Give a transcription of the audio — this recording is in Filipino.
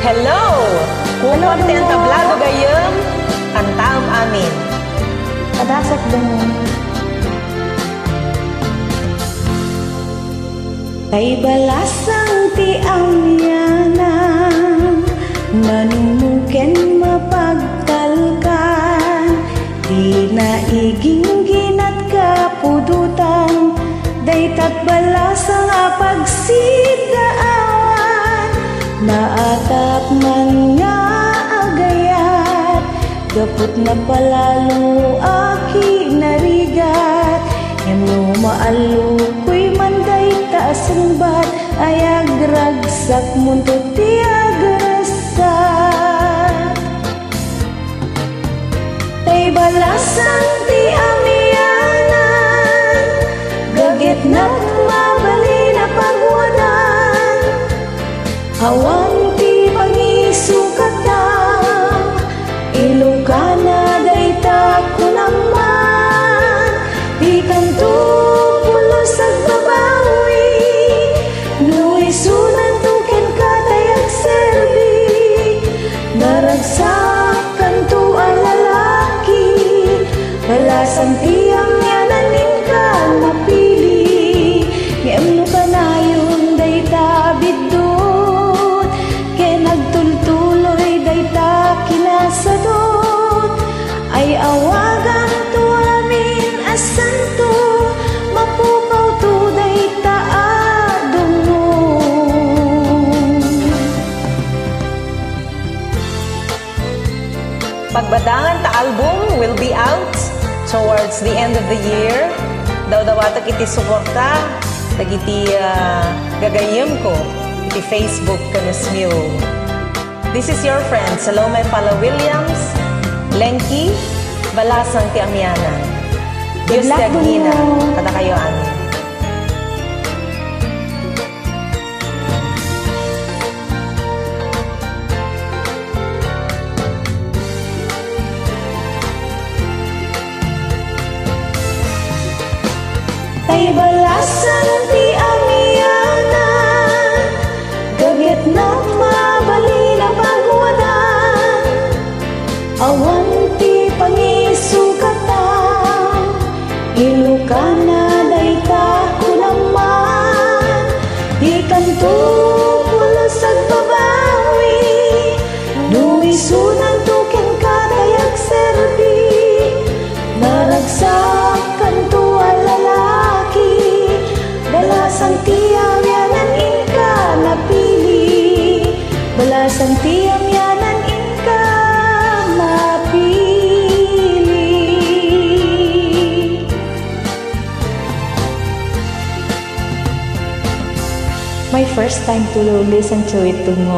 Hello! Kung Hello, konten hello. tablado gayam, kantaam amin. Padasak din. Kay balasang ti amyanan, nanumuken mapagkalkan, di naiging ginat kapudutan, daytat balasang apagsidaan, naatap man nga agayat, gaput na palalo aki narigat, emno maalu ko'y manday taasumbat, ayag ragsak muntot ti agrasat. Tay balasang ti amiyanan, gaget na mabali na pagwanan, awan ti pangisukatan, ilokana dayta ko naman, di kanto pulos at babawi, nuisunan tuken katayag serbi, naragsak kanto ang lalaki, balasan tiyang yananin ka napili, ngem no kanayon dayta bidot, ken nagtultuloy dayta kinasadot, ay awagan to amin asanto, mapukaw to dayta adungo. Pagbadangan ta album will be out towards the end of the year. Daw-dawatak iti suporta, dagiti gagayem ko, iti Facebook kanismyo. This is your friend, Salome Pala Williams, Lenky, Balasang ti Amyanan. Diyos Good luck dagina, mo. kada kayo amin. Ay balasang ti amiyanan, gaget na mabali na pagwanan, awan ti pangisukatan, ilokana dayta ko naman, di kanto pulos at babawi, nuisunan tuken katayag serbi, naragsak kanto ang lalaki, balasang tiyang yanan inka napili, balasang tiyang yanan inka mapili. My first time to listen to it tungo.